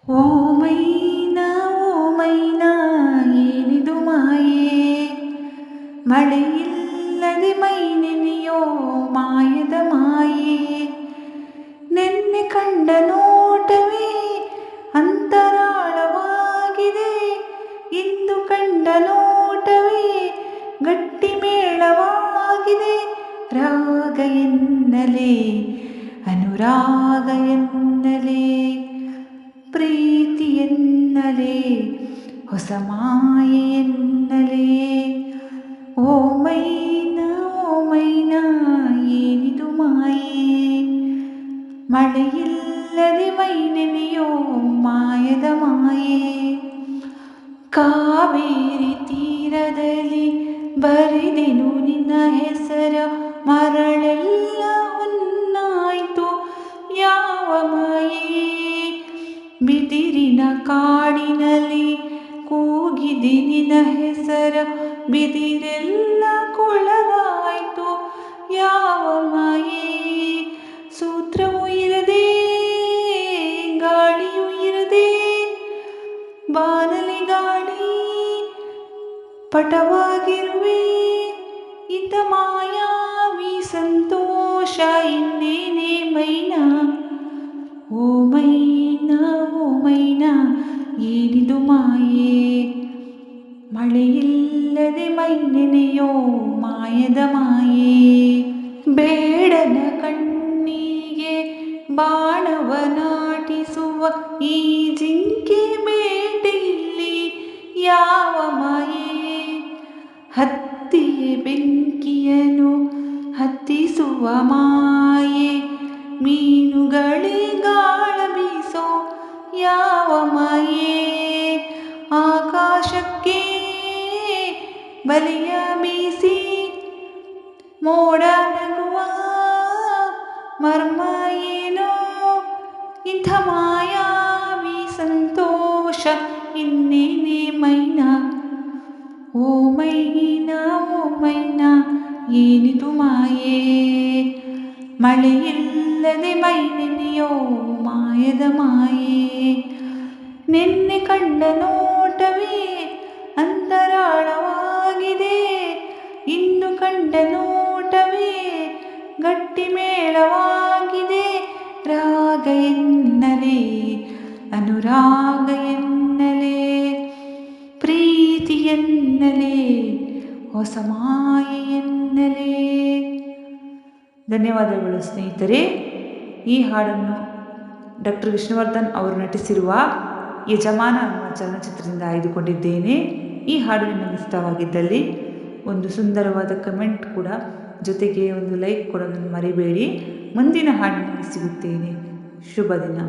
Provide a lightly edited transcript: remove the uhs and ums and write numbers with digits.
ಓ ಮೈನಾ ಓ ಮೈನಾ ಏನಿದು ಮಾಯೆ, ಮಳೆಯಿಲ್ಲದೆ ಮೈ ನೆನೆಯೋ ಮಾಯದ ಮಾಯೆ. ನೆನ್ನೆ ಕಂಡ ನೋಟವೇ ಅಂತರಾಳವಾಗಿದೆ, ಇಂದು ಕಂಡ ನೋಟವೇ ಗಟ್ಟಿ ಮೇಳವಾಗಿದೆ. ರಾಗ ಎನ್ನಲೇ ಅನುರಾಗ ಎನ್ನಲೇ ಪ್ರೀತಿ ಎನ್ನಲೇ ಹೊಸ ಮಾಯೆ ಎನ್ನಲೇ. ಓ ಮೈನಾ ಏನಿದು ಮಾಯೆ, ಮಳೆಯಿಲ್ಲದೆ ಮೈ ನೆನೆಯೋ ಮಾಯದ ಮಾಯೆ. ಕಾವೇರಿ ತೀರದಲ್ಲಿ ಬರೆದೆನು ನಿನ್ನ ಹೆಸರ, ಮರಳೆಲ್ಲ ಹೊನ್ನಾಯ್ತು ಯಾವ ಮಾಯೆ. ಬಿದಿರಿನ ಕಾಡಿನಲ್ಲಿ ಕೂಗಿದೆ ನಿನ್ನ ಹೆಸರ, ಬಿದಿರೆಲ್ಲ ಕೊಳಗಾಯ್ತು ಯಾವ ಮಾಯೆ. ಸೂತ್ರವೂ ಇರದೆ ಗಾಳಿಯೂ ಇರದೆ, ಬಾನಲಿ ಗಾಳಿ ಪಟವಾಗಿರುವೆ. ಇಂಥ ಮಾಯಾವಿ ಸಂತೋಷ ಇನ್ನೇನೇ ಮೈನಾ. ಓ ಮೈನಾ ಏನಿದು ಮಾಯೆ, ಮಳೆಯಿಲ್ಲದೆ ಮೈ ನೆನೆಯೋ ಮಾಯದ ಮಾಯೆ. ಬೇಡನ ಕಣ್ಣಿಗೆ ಬಾಣವ ನಾಟಿಸುವ ಈ ಜಿಂಕೆ ಬೇಟೆಯಲ್ಲಿ ಯಾವ ಮಾಯೆ. ಹತ್ತಿಯ ಬೆಂಕಿಯನ್ನು ಹತ್ತಿಸುವ ಮಾಯೆ, ಮೀನುಗಳೇ ಗಾಳ ಬೀಸೋ ಯಾವ ಮಾಯೆ. ಆಕಾಶಕ್ಕೆ ಬಲೆಯ ಬೀಸಿ ಮೋಡ ನಗುವ ಮರ್ಮ ಏನೋ. ಇಂಥ ಮಾಯಾವಿ ಸಂತೋಷ ಇನ್ನೇನೇ ಮೈನಾ. ಓ ಮೈನಾ ಏನಿದು ಮಾಯೆ, ಮಳೆಯಿಲ್ಲದೆ ಮೈ ನೆನೆಯೋ ಮಾಯದ ಮಾಯೆ. ನಿನ್ನೆ ಕಂಡ ನೋಟವೇ ಅಂತರಾಳವಾಗಿದೆ, ಇಂದು ಕಂಡ ನೋಟವೇ ಗಟ್ಟಿ ಮೇಳವಾಗಿದೆ. ರಾಗ ಎನ್ನಲೇ ಅನುರಾಗ ಎನ್ನಲೇ ಪ್ರೀತಿ ಎನ್ನಲೇ ಹೊಸ ಮಾಯೆ ಎನ್ನಲೇ. ಧನ್ಯವಾದಗಳು ಸ್ನೇಹಿತರೆ. ಈ ಹಾಡನ್ನು ಡಾಕ್ಟರ್ ವಿಷ್ಣುವರ್ಧನ್ ಅವರು ನಟಿಸಿರುವ ಯಜಮಾನ ಅನ್ನುವ ಚಲನಚಿತ್ರದಿಂದ ಆಯ್ದುಕೊಂಡಿದ್ದೇನೆ. ಈ ಹಾಡು ನಿಮಗೆ ಇಷ್ಟವಾಗಿದ್ದಲ್ಲಿ ಒಂದು ಸುಂದರವಾದ ಕಮೆಂಟ್ ಕೂಡ, ಜೊತೆಗೆ ಒಂದು ಲೈಕ್ ಕೊಡೋದನ್ನು ಮರಿಬೇಡಿ. ಮುಂದಿನ ಹಾಡಿನಲ್ಲಿ ಸಿಗುತ್ತೇನೆ. ಶುಭ ದಿನ.